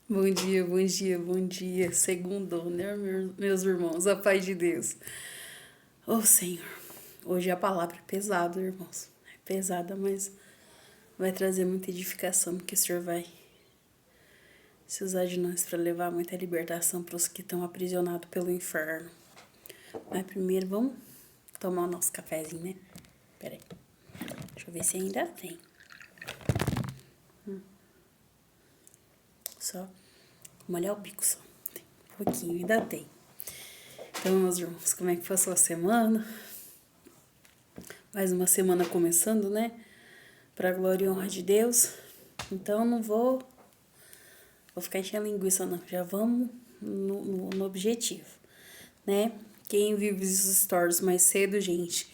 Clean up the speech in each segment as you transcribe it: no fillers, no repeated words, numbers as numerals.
Bom dia, bom dia, bom dia. Segundou, né, meus irmãos? A paz de Deus. Ô Senhor, hoje a palavra é pesada, irmãos. É pesada, mas vai trazer muita edificação, porque o Senhor vai se usar de nós para levar muita libertação para os que estão aprisionados pelo inferno. Mas primeiro vamos tomar o nosso cafezinho, né? Peraí. Deixa eu ver se ainda tem. Só molhar o bico só. Tem um pouquinho, ainda tem. Então, meus irmãos, como é que foi a sua semana? Mais uma semana começando, né? Pra glória e honra de Deus. Então, não vou ficar enchendo linguiça, não. Já vamos no objetivo, né? Quem viu os stories mais cedo, gente,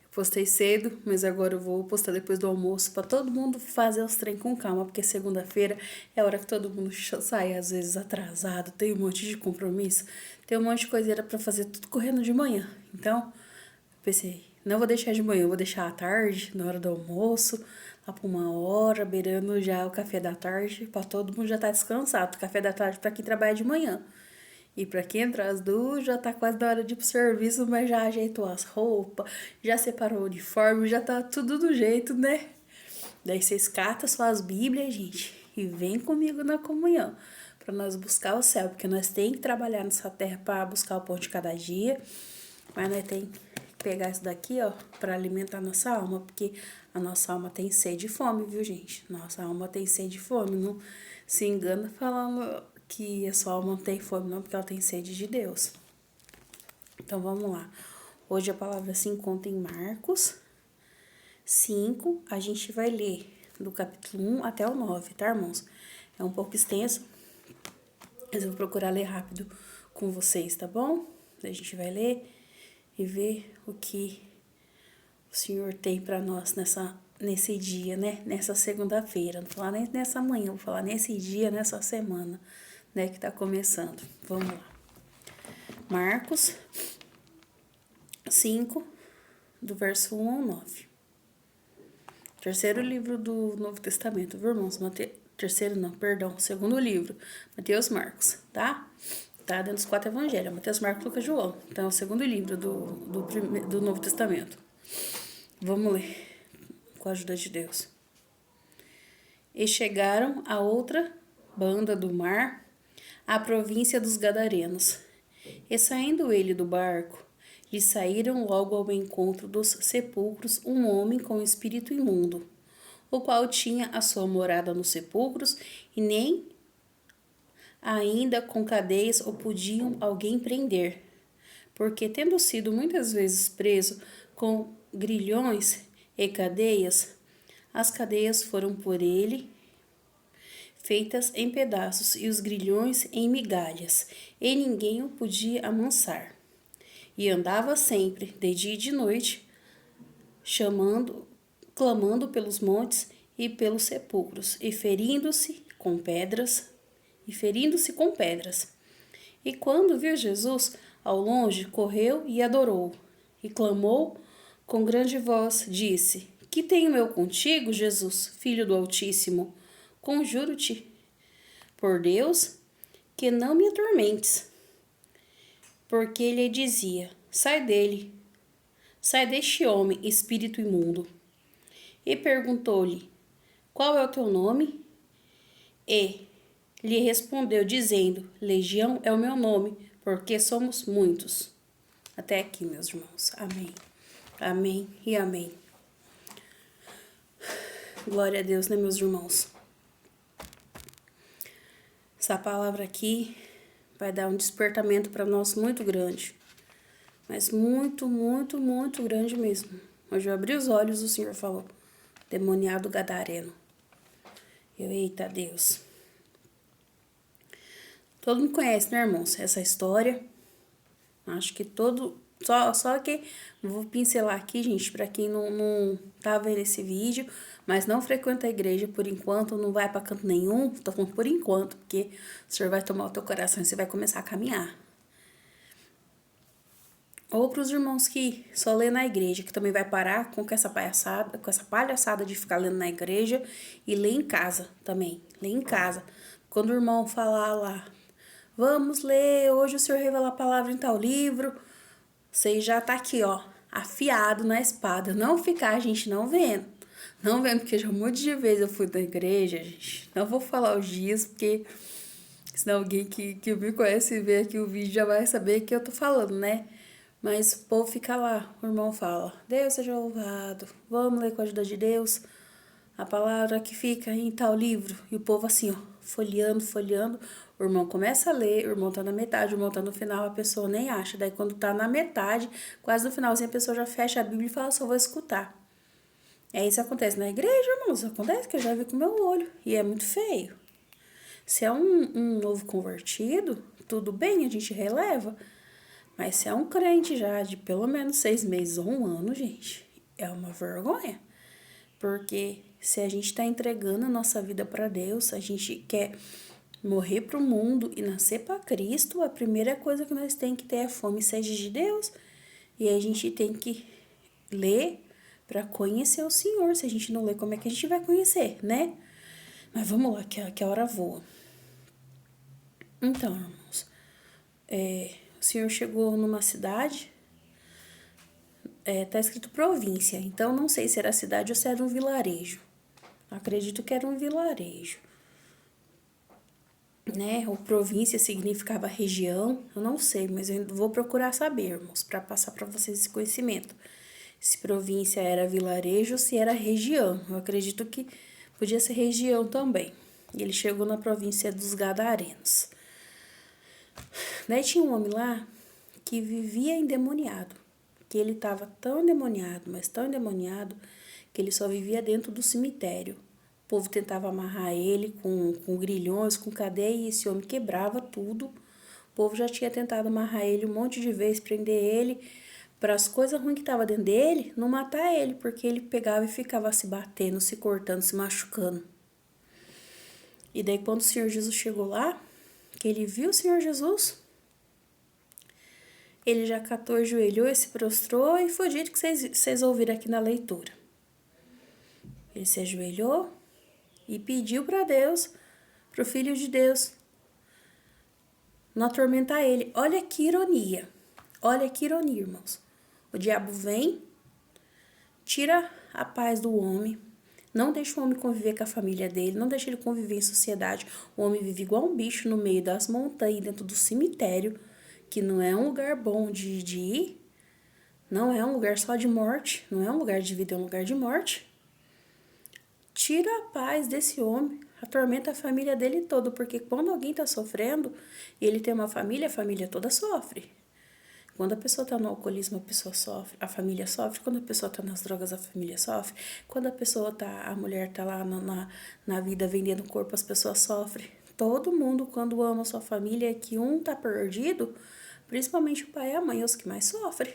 eu postei cedo, mas agora eu vou postar depois do almoço pra todo mundo fazer os trem com calma, porque segunda-feira é a hora que todo mundo sai, às vezes atrasado, tem um monte de compromisso, tem um monte de coiseira pra fazer, tudo correndo de manhã. Então, pensei, não vou deixar de manhã, vou deixar à tarde, na hora do almoço, lá por 1 hora, beirando já o café da tarde, pra todo mundo já tá descansado. Café da tarde pra quem trabalha de manhã. E pra quem entra às 2, já tá quase na hora de ir pro serviço, mas já ajeitou as roupas, já separou o uniforme, já tá tudo do jeito, né? Daí vocês catam suas bíblias, gente, e vem comigo na comunhão, pra nós buscar o céu, porque nós tem que trabalhar nessa terra pra buscar o pão de cada dia, mas nós tem que pegar isso daqui, ó, pra alimentar nossa alma, porque a nossa alma tem sede e fome, viu, gente? Nossa alma tem sede e fome, não se engana falando que a sua alma não tem fome, não, porque ela tem sede de Deus. Então, vamos lá. Hoje a palavra se encontra em Marcos 5, a gente vai ler do capítulo 1 até o 9, tá, irmãos? É um pouco extenso, mas eu vou procurar ler rápido com vocês, tá bom? Daí a gente vai ler e ver o que o Senhor tem para nós nesse dia, né? Nessa segunda-feira. Não vou falar nem nessa manhã, vou falar nesse dia, nessa semana, né? Que tá começando. Vamos lá. Marcos 5, do verso 1 ao 9. Terceiro livro do Novo Testamento, viu, irmãos? Terceiro não, perdão. Segundo livro. Mateus, Marcos, tá? Tá dentro dos 4 evangelhos. Mateus, Marcos, Lucas, João. Então, é o segundo livro do Novo Testamento. Vamos ler, com a ajuda de Deus. E chegaram a outra banda do mar, à província dos Gadarenos. E saindo ele do barco, lhe saíram logo ao encontro dos sepulcros um homem com espírito imundo, o qual tinha a sua morada nos sepulcros, e nem ainda com cadeias o podiam alguém prender, porque tendo sido muitas vezes preso com grilhões e cadeias, as cadeias foram por ele feitas em pedaços e os grilhões em migalhas, e ninguém o podia amansar. E andava sempre, de dia e de noite, clamando pelos montes e pelos sepulcros, e ferindo-se com pedras. E quando viu Jesus ao longe, correu e adorou, e clamou com grande voz, disse: Que tenho eu contigo, Jesus, Filho do Altíssimo? Conjuro-te, por Deus, que não me atormentes. Porque lhe dizia: Sai dele, sai deste homem, espírito imundo. E perguntou-lhe: Qual é o teu nome? E lhe respondeu, dizendo: Legião é o meu nome, porque somos muitos. Até aqui, meus irmãos. Amém. Amém e amém. Glória a Deus, né, meus irmãos? Essa palavra aqui vai dar um despertamento para nós muito grande. Mas muito, muito, muito grande mesmo. Hoje eu abri os olhos, o Senhor falou: Demoniado gadareno. Eita Deus. Todo mundo conhece, né, irmãos? Essa história. Acho que Só que vou pincelar aqui, gente, para quem não tá vendo esse vídeo, mas não frequenta a igreja por enquanto, não vai para canto nenhum, tô falando por enquanto, porque o Senhor vai tomar o teu coração e você vai começar a caminhar. Ou para os irmãos que só lê na igreja, que também vai parar com essa palhaçada de ficar lendo na igreja e ler em casa também. Ler em casa. Quando o irmão falar lá, vamos ler, hoje o Senhor revela a palavra em tal livro, você já tá aqui, ó, afiado na espada. Não ficar a gente não vendo. Não vendo, porque já um monte de vezes eu fui na igreja, gente. Não vou falar os dias, porque senão alguém que me conhece e vê aqui o vídeo já vai saber que eu tô falando, né? Mas o povo fica lá, o irmão fala, Deus seja louvado, vamos ler com a ajuda de Deus. A palavra que fica em tal livro. E o povo assim, ó, folheando, folheando. O irmão começa a ler, o irmão tá na metade, o irmão tá no final, a pessoa nem acha. Daí quando tá na metade, quase no finalzinho, a pessoa já fecha a Bíblia e fala, só vou escutar. Isso acontece na igreja, irmãos, acontece que eu já vi com o meu olho. E é muito feio. Se é um novo convertido, tudo bem, a gente releva. Mas se é um crente já de pelo menos 6 meses ou 1 ano, gente, é uma vergonha. Porque se a gente está entregando a nossa vida para Deus, a gente quer morrer para o mundo e nascer para Cristo, a primeira coisa que nós temos que ter é fome e sede de Deus. E a gente tem que ler para conhecer o Senhor. Se a gente não ler, como é que a gente vai conhecer, né? Mas vamos lá, que a hora voa. Então, irmãos, o Senhor chegou numa cidade, tá escrito província, então não sei se era cidade ou se era um vilarejo. Acredito que era um vilarejo, né? Ou província significava região, eu não sei, mas eu vou procurar saber, irmãos, para passar para vocês esse conhecimento. Se província era vilarejo ou se era região. Eu acredito que podia ser região também. E ele chegou na província dos Gadarenos. Daí tinha um homem lá que vivia endemoniado, que ele estava tão endemoniado, mas tão endemoniado, que ele só vivia dentro do cemitério. O povo tentava amarrar ele com grilhões, com cadeia, e esse homem quebrava tudo. O povo já tinha tentado amarrar ele um monte de vezes, prender ele, para as coisas ruins que estavam dentro dele, não matar ele, porque ele pegava e ficava se batendo, se cortando, se machucando. E daí quando o Senhor Jesus chegou lá, que ele viu o Senhor Jesus, ele já catou, ajoelhou e se prostrou, e foi dito que vocês ouviram aqui na leitura. Ele se ajoelhou e pediu para Deus, para o Filho de Deus, não atormentar ele. Olha que ironia, irmãos. O diabo vem, tira a paz do homem, não deixa o homem conviver com a família dele, não deixa ele conviver em sociedade. O homem vive igual um bicho no meio das montanhas, dentro do cemitério, que não é um lugar bom de ir, não é um lugar só de morte, não é um lugar de vida, é um lugar de morte. Tira a paz desse homem, atormenta a família dele toda, porque quando alguém está sofrendo e ele tem uma família, a família toda sofre. Quando a pessoa está no alcoolismo, a pessoa sofre, a família sofre. Quando a pessoa está nas drogas, a família sofre. Quando a mulher está lá na vida vendendo corpo, as pessoas sofrem. Todo mundo, quando ama a sua família, que um tá perdido, principalmente o pai e a mãe, é os que mais sofrem.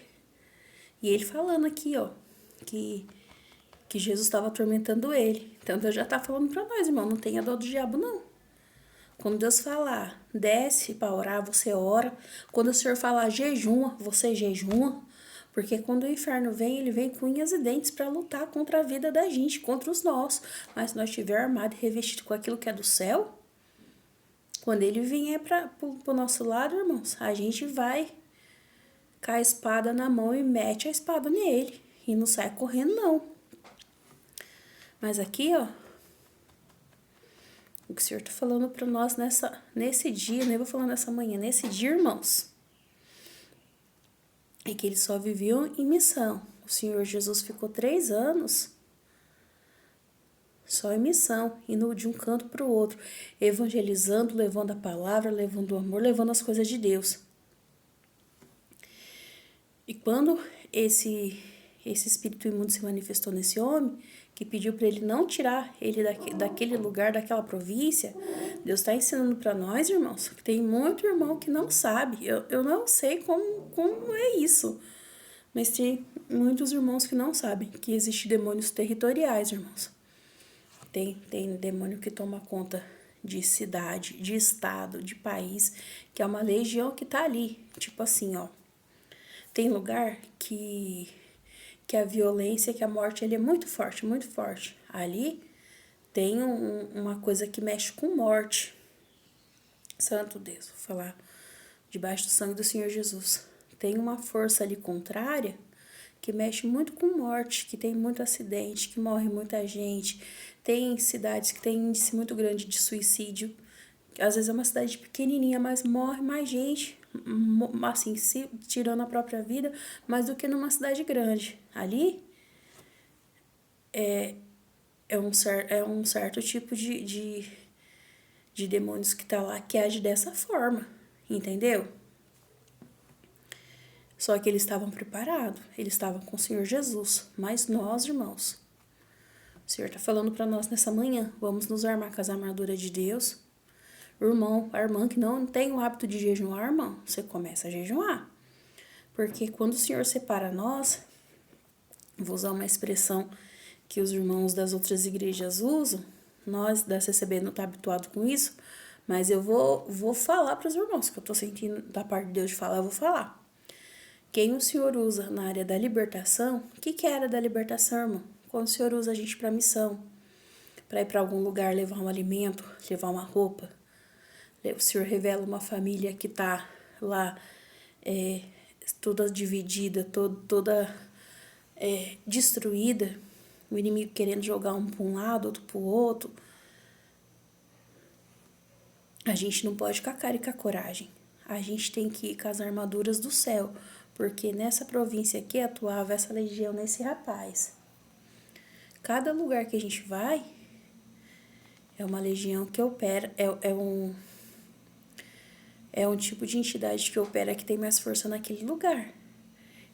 E ele falando aqui, ó, que Jesus estava atormentando ele. Então Deus já tá falando para nós, irmão, não tenha dó do diabo, não. Quando Deus falar, desce para orar, você ora. Quando o Senhor falar, jejuma, você jejuma. Porque quando o inferno vem, ele vem com unhas e dentes para lutar contra a vida da gente, contra os nossos. Mas se nós estiver armado e revestido com aquilo que é do céu, quando ele vier para o nosso lado, irmãos, a gente vai com a espada na mão e mete a espada nele. E não sai correndo, não. Mas aqui, ó, o que o Senhor está falando para nós nesse dia, nem vou falar nessa manhã, nesse dia, irmãos, é que eles só viviam em missão. O Senhor Jesus ficou 3 anos só em missão, indo de um canto para o outro, evangelizando, levando a palavra, levando o amor, levando as coisas de Deus. E quando esse espírito imundo se manifestou nesse homem, que pediu para ele não tirar ele daquele lugar, daquela província, Deus está ensinando para nós, irmãos, que tem muito irmão que não sabe. Eu não sei como é isso, mas tem muitos irmãos que não sabem que existem demônios territoriais, irmãos. Tem demônio que toma conta de cidade, de estado, de país, que é uma legião que tá ali, tipo assim, ó. Tem lugar que a violência, que a morte, ele é muito forte, muito forte. Ali tem uma coisa que mexe com morte. Santo Deus, vou falar debaixo do sangue do Senhor Jesus. Tem uma força ali contrária que mexe muito com morte, que tem muito acidente, que morre muita gente. Tem cidades que tem índice muito grande de suicídio. Às vezes é uma cidade pequenininha, mas morre mais gente, assim, se tirando a própria vida, mais do que numa cidade grande. Ali é um certo tipo de demônios que tá lá que age dessa forma, entendeu? Só que eles estavam preparados, eles estavam com o Senhor Jesus. Mas nós, irmãos, o Senhor está falando para nós nessa manhã, vamos nos armar com as armaduras de Deus. O irmão, a irmã que não tem o hábito de jejuar, irmão, você começa a jejuar. Porque quando o Senhor separa nós, vou usar uma expressão que os irmãos das outras igrejas usam, nós da CCB não tá habituado com isso, mas eu vou falar para os irmãos, que eu tô sentindo da parte de Deus de falar, eu vou falar. Quem o Senhor usa na área da libertação, o que é a área da libertação, irmão? Quando o Senhor usa a gente para missão, para ir para algum lugar, levar um alimento, levar uma roupa. O Senhor revela uma família que tá lá toda dividida, toda destruída, o inimigo querendo jogar um para um lado, outro para o outro. A gente não pode com a cara e com a coragem. A gente tem que ir com as armaduras do céu, porque nessa província aqui atuava essa legião nesse rapaz. Cada lugar que a gente vai é uma legião que opera, é um tipo de entidade que opera que tem mais força naquele lugar.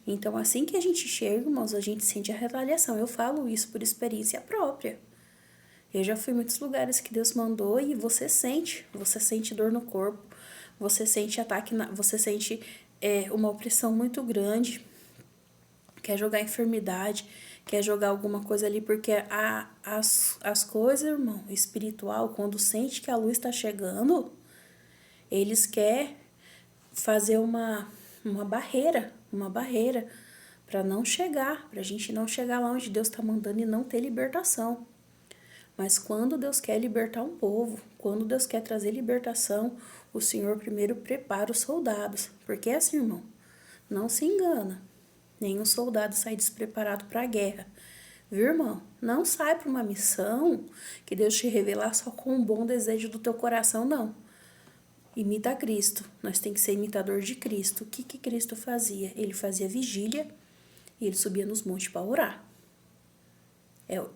Então, assim que a gente chega, irmãos, a gente sente a retaliação. Eu falo isso por experiência própria. Eu já fui em muitos lugares que Deus mandou e você sente dor no corpo, você sente ataque, você sente uma opressão muito grande, quer jogar enfermidade, quer jogar alguma coisa ali, porque as coisas, irmão, espiritual, quando sente que a luz está chegando, eles querem fazer uma barreira para não chegar, para a gente não chegar lá onde Deus está mandando e não ter libertação. Mas quando Deus quer libertar um povo, quando Deus quer trazer libertação, o Senhor primeiro prepara os soldados. Porque é assim, irmão, não se engana. Nenhum soldado sai despreparado para a guerra. Viu, irmão? Não sai para uma missão que Deus te revelar só com um bom desejo do teu coração, não. Imita Cristo. Nós temos que ser imitador de Cristo. O que Cristo fazia? Ele fazia vigília e ele subia nos montes para orar.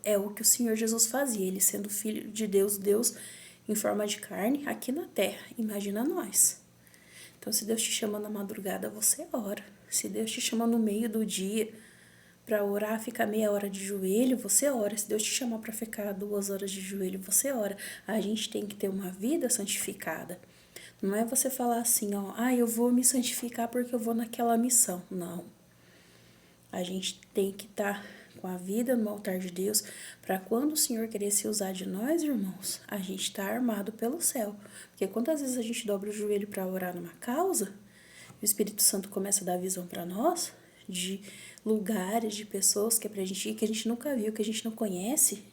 É o que o Senhor Jesus fazia, ele sendo filho de Deus, Deus em forma de carne aqui na terra. Imagina nós. Então, se Deus te chama na madrugada, você ora. Se Deus te chama no meio do dia para orar, ficar meia hora de joelho, você ora. Se Deus te chamar para ficar 2 horas de joelho, você ora. A gente tem que ter uma vida santificada. Não é você falar assim, ó, eu vou me santificar porque eu vou naquela missão. Não. A gente tem que estar com a vida no altar de Deus, para quando o Senhor querer se usar de nós, irmãos, a gente está armado pelo céu. Porque quantas vezes a gente dobra o joelho para orar numa causa, o Espírito Santo começa a dar visão para nós de lugares, de pessoas que é pra gente ir, que a gente nunca viu, que a gente não conhece.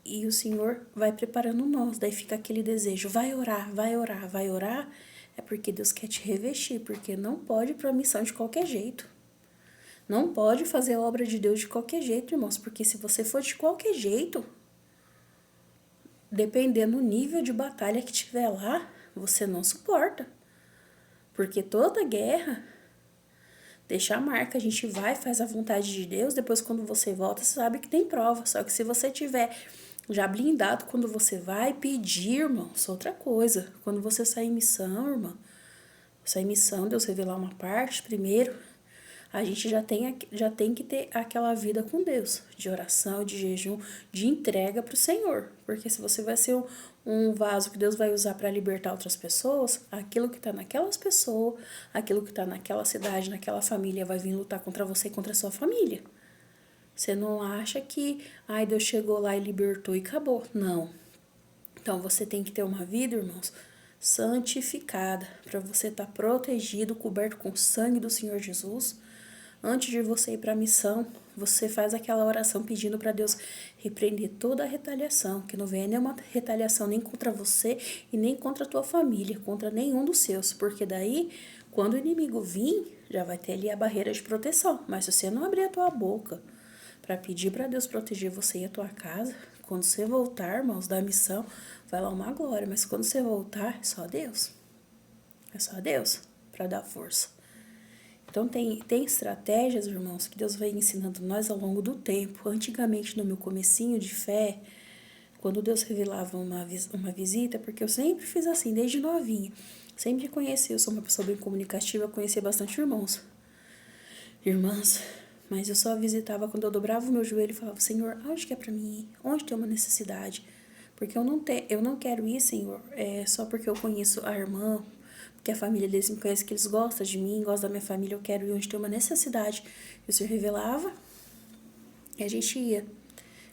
E o Senhor vai preparando nós, daí fica aquele desejo, vai orar, vai orar, vai orar, é porque Deus quer te revestir, porque não pode ir para a missão de qualquer jeito. Não pode fazer a obra de Deus de qualquer jeito, irmãos, porque se você for de qualquer jeito, dependendo do nível de batalha que tiver lá, você não suporta. Porque toda guerra deixa a marca, a gente vai, faz a vontade de Deus, depois quando você volta, você sabe que tem prova. Só que se você tiver já blindado quando você vai pedir, irmãos, outra coisa. Quando você sai em missão, irmão, sai em missão, Deus revelar uma parte primeiro, a gente já tem que ter aquela vida com Deus, de oração, de jejum, de entrega para o Senhor. Porque se você vai ser um vaso que Deus vai usar para libertar outras pessoas, aquilo que está naquelas pessoas, aquilo que está naquela cidade, naquela família, vai vir lutar contra você e contra a sua família. Você não acha que, Deus chegou lá e libertou e acabou. Não. Então você tem que ter uma vida, irmãos, santificada, para você estar protegido, coberto com o sangue do Senhor Jesus, Antes de você ir para a missão, você faz aquela oração pedindo para Deus repreender toda a retaliação, que não venha nenhuma retaliação nem contra você e nem contra a tua família, contra nenhum dos seus, porque daí, quando o inimigo vir, já vai ter ali a barreira de proteção. Mas se você não abrir a tua boca para pedir para Deus proteger você e a tua casa, quando você voltar, irmãos, da missão, vai lá uma glória, mas quando você voltar, é só Deus. É só Deus para dar força. Então, tem estratégias, irmãos, que Deus vai ensinando nós ao longo do tempo. Antigamente, no meu comecinho de fé, quando Deus revelava uma visita, porque eu sempre fiz assim, desde novinha. Sempre conheci, eu sou uma pessoa bem comunicativa, eu conheci bastante irmãs, mas eu só visitava quando eu dobrava o meu joelho e falava, Senhor, onde que é para mim ir? Onde tem uma necessidade? Porque eu não quero ir, Senhor, só porque eu conheço a irmã, porque a família deles me conhece, que eles gostam de mim, gostam da minha família, eu quero ir onde tem uma necessidade. E o Senhor revelava e a gente ia.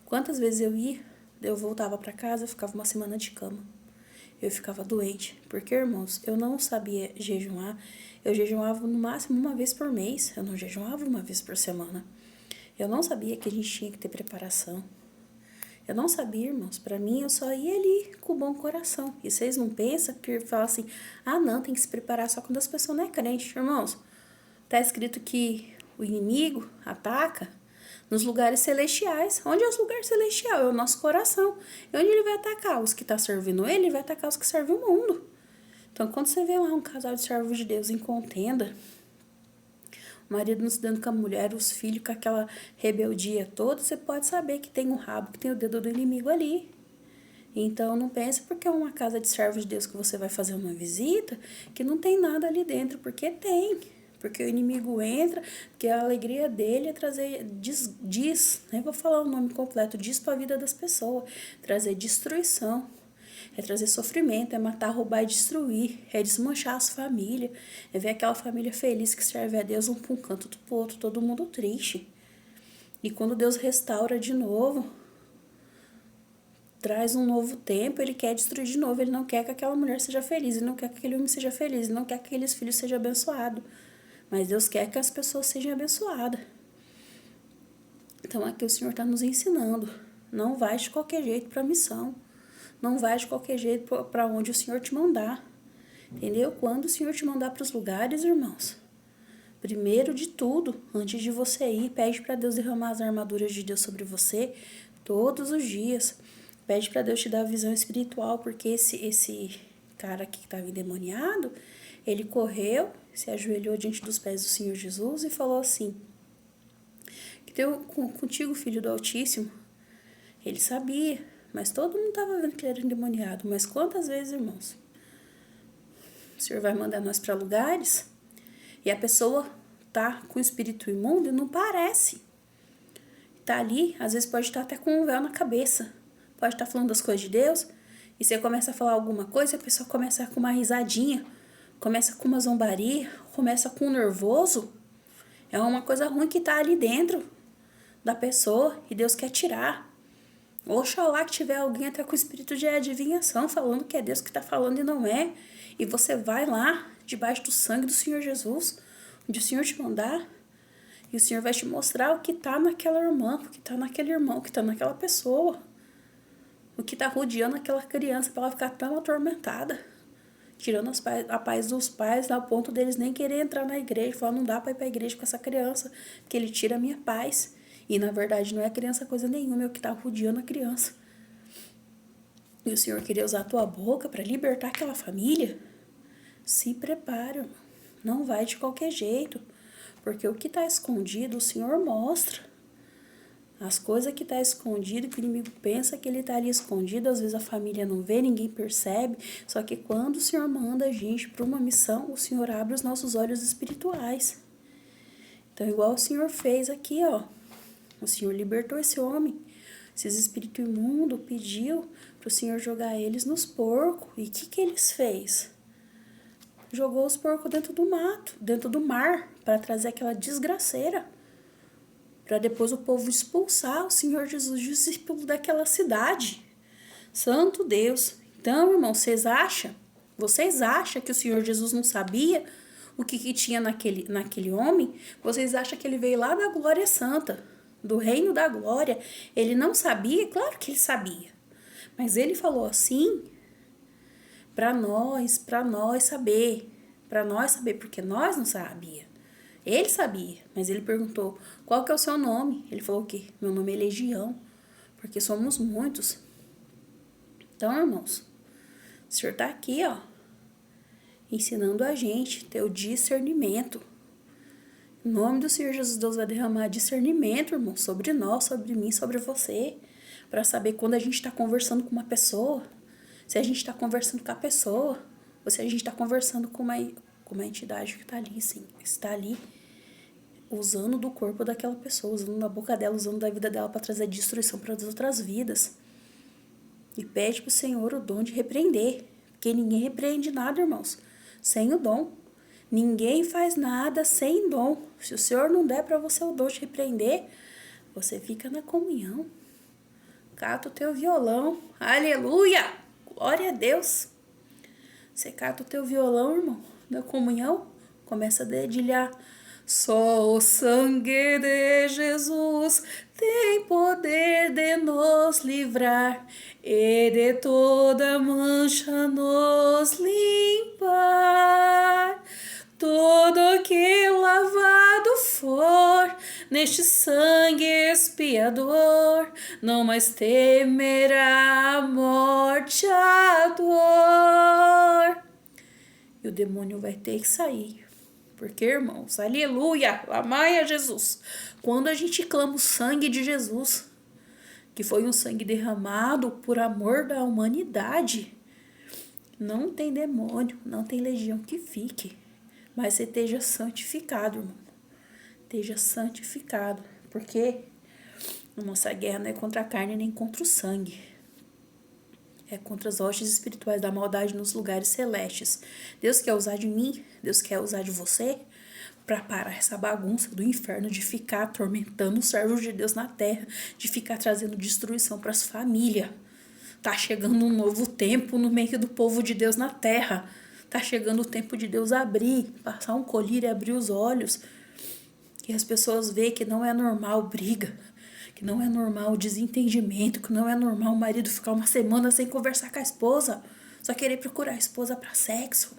Quantas vezes eu ia, eu voltava para casa, eu ficava uma semana de cama. Eu ficava doente, porque, irmãos, eu não sabia jejuar. Eu jejuava no máximo uma vez por mês, eu não jejuava uma vez por semana. Eu não sabia que a gente tinha que ter preparação. Eu não sabia, irmãos, para mim eu só ia ali com bom coração. E vocês não pensam que fala assim, não, tem que se preparar só quando as pessoas não é crente. Irmãos, tá escrito que o inimigo ataca nos lugares celestiais. Onde é os lugares celestiais? É o nosso coração. E onde ele vai atacar? Os que estão servindo ele vai atacar os que servem o mundo. Então, quando você vê lá um casal de servos de Deus em contenda, o marido não se dando com a mulher, os filhos com aquela rebeldia toda, você pode saber que tem um rabo, que tem o dedo do inimigo ali. Então, não pense porque é uma casa de servos de Deus que você vai fazer uma visita, que não tem nada ali dentro, porque tem. Porque o inimigo entra, porque a alegria dele é trazer, nem vou falar o nome completo, diz para a vida das pessoas, trazer destruição. É trazer sofrimento, é matar, roubar e destruir, é desmanchar as famílias, é ver aquela família feliz que serve a Deus um para um canto, outro pro outro, todo mundo triste. E quando Deus restaura de novo, traz um novo tempo, ele quer destruir de novo, ele não quer que aquela mulher seja feliz, ele não quer que aquele homem seja feliz, ele não quer que aqueles filhos sejam abençoados, mas Deus quer que as pessoas sejam abençoadas. Então aqui o Senhor está nos ensinando, não vai de qualquer jeito para a missão. Não vai de qualquer jeito para onde o Senhor te mandar. Entendeu? Quando o Senhor te mandar para os lugares, irmãos, primeiro de tudo, antes de você ir, pede para Deus derramar as armaduras de Deus sobre você todos os dias. Pede para Deus te dar a visão espiritual, porque esse cara aqui que estava endemoniado, ele correu, se ajoelhou diante dos pés do Senhor Jesus e falou assim, que deu contigo, filho do Altíssimo. Ele sabia, mas todo mundo estava vendo que ele era endemoniado. Mas quantas vezes, irmãos, o Senhor vai mandar nós para lugares e a pessoa tá com o espírito imundo e não parece. Tá ali, às vezes pode estar até com um véu na cabeça. Pode estar falando das coisas de Deus e você começa a falar alguma coisa e a pessoa começa com uma risadinha, começa com uma zombaria, começa com um nervoso. É uma coisa ruim que tá ali dentro da pessoa e Deus quer tirar. Oxalá que tiver alguém até com espírito de adivinhação, falando que é Deus que está falando e não é. E você vai lá, debaixo do sangue do Senhor Jesus, onde o Senhor te mandar, e o Senhor vai te mostrar o que está naquela irmã, o que está naquele irmão, o que está naquela pessoa, o que está rodeando aquela criança para ela ficar tão atormentada, tirando a paz dos pais, ao ponto deles nem querer entrar na igreja, falar, não dá para ir para a igreja com essa criança, porque ele tira a minha paz. E, na verdade, não é a criança coisa nenhuma, é o que está rodeando a criança. E o Senhor queria usar a tua boca para libertar aquela família? Se prepara, não vai de qualquer jeito. Porque o que está escondido, o Senhor mostra. As coisas que está escondido, que o inimigo pensa que ele está ali escondido, às vezes a família não vê, ninguém percebe. Só que quando o Senhor manda a gente para uma missão, o Senhor abre os nossos olhos espirituais. Então, igual o Senhor fez aqui, ó. O Senhor libertou esse homem. Esses espíritos imundos pediu para o Senhor jogar eles nos porcos. E o que eles fez? Jogou os porcos dentro do mato, dentro do mar, para trazer aquela desgraceira. Para depois o povo expulsar o Senhor Jesus, discípulo daquela cidade. Santo Deus. Então, irmão, vocês acham que o Senhor Jesus não sabia o que tinha naquele homem, vocês acham que ele veio lá da glória santa, do reino da glória. Ele não sabia? Claro que ele sabia. Mas ele falou assim para nós saber, porque nós não sabia. Ele sabia, mas ele perguntou, qual que é o seu nome? Ele falou o quê? Meu nome é Legião, porque somos muitos. Então, irmãos, o Senhor tá aqui, ó, ensinando a gente ter o discernimento. Em nome do Senhor Jesus, Deus vai derramar discernimento, irmão, sobre nós, sobre mim, sobre você, para saber quando a gente está conversando com uma pessoa, se a gente está conversando com a pessoa, ou se a gente está conversando com uma entidade que está ali, sim, está ali usando do corpo daquela pessoa, usando da boca dela, usando da vida dela para trazer destruição para as outras vidas. E pede pro Senhor o dom de repreender, porque ninguém repreende nada, irmãos, sem o dom. Ninguém faz nada sem dom. Se o Senhor não der para você o dom de repreender, você fica na comunhão. Cata o teu violão. Aleluia! Glória a Deus. Você cata o teu violão, irmão, na comunhão, começa a dedilhar. Só o sangue de Jesus tem poder de nos livrar e de toda mancha nos limpar. Todo que lavado for neste sangue expiador, não mais temerá a morte, a dor. E o demônio vai ter que sair. Porque, irmãos, aleluia, amai a Jesus. Quando a gente clama o sangue de Jesus, que foi um sangue derramado por amor da humanidade, não tem demônio, não tem legião que fique. Mas você esteja santificado, irmão. Esteja santificado. Porque a nossa guerra não é contra a carne nem contra o sangue. É contra as hostes espirituais da maldade nos lugares celestes. Deus quer usar de mim, Deus quer usar de você para parar essa bagunça do inferno de ficar atormentando os servos de Deus na terra, de ficar trazendo destruição para as famílias. Tá chegando um novo tempo no meio do povo de Deus na terra. Tá chegando o tempo de Deus abrir, passar um colírio e abrir os olhos. Que as pessoas veem que não é normal briga, que não é normal desentendimento, que não é normal o marido ficar uma semana sem conversar com a esposa, só querer procurar a esposa para sexo.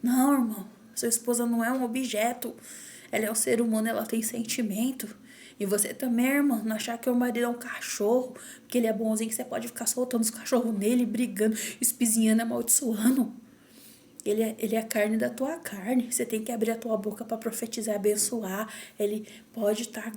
Não, irmão, sua esposa não é um objeto, ela é um ser humano, ela tem sentimento. E você também, irmão, não achar que o marido é um cachorro, porque ele é bonzinho, que você pode ficar soltando os cachorros nele, brigando, espizinhando, amaldiçoando. Ele é carne da tua carne. Você tem que abrir a tua boca para profetizar, abençoar. Ele pode estar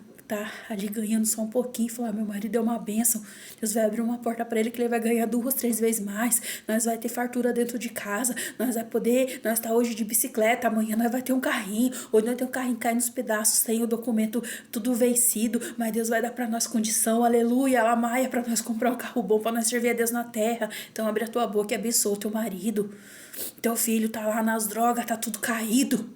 ali ganhando só um pouquinho e falar, meu marido é uma bênção. Deus vai abrir uma porta para ele que ele vai ganhar 2, 3 vezes mais. Nós vai ter fartura dentro de casa. Nós vai poder, nós tá hoje de bicicleta, amanhã nós vai ter um carrinho. Hoje nós tem um carrinho caindo nos pedaços, sem o documento tudo vencido. Mas Deus vai dar para nós condição, aleluia, amaia, para nós comprar um carro bom, para nós servir a Deus na terra. Então abre a tua boca e abençoa o teu marido. Teu filho tá lá nas drogas, tá tudo caído.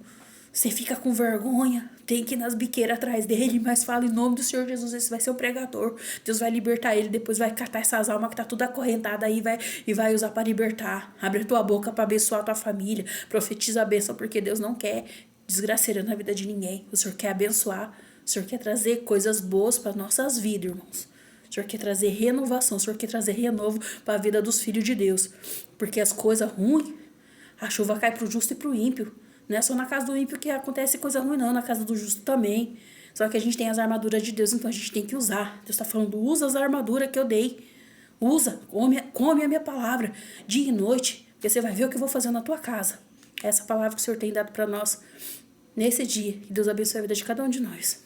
Você fica com vergonha, tem que ir nas biqueiras atrás dele, mas fala em nome do Senhor Jesus, esse vai ser o pregador. Deus vai libertar ele, depois vai catar essas almas que tá tudo acorrentada aí e vai usar para libertar. Abre a tua boca para abençoar a tua família, profetiza a bênção, porque Deus não quer desgraceira na vida de ninguém. O Senhor quer abençoar, o Senhor quer trazer coisas boas para nossas vidas, irmãos. O Senhor quer trazer renovação, o Senhor quer trazer renovo para a vida dos filhos de Deus. Porque as coisas ruins, a chuva cai pro justo e pro ímpio. Não é só na casa do ímpio que acontece coisa ruim, não. Na casa do justo também. Só que a gente tem as armaduras de Deus, então a gente tem que usar. Deus está falando, usa as armaduras que eu dei. Usa, come a minha palavra, dia e noite. Porque você vai ver o que eu vou fazer na tua casa. Essa palavra que o Senhor tem dado para nós nesse dia. Que Deus abençoe a vida de cada um de nós.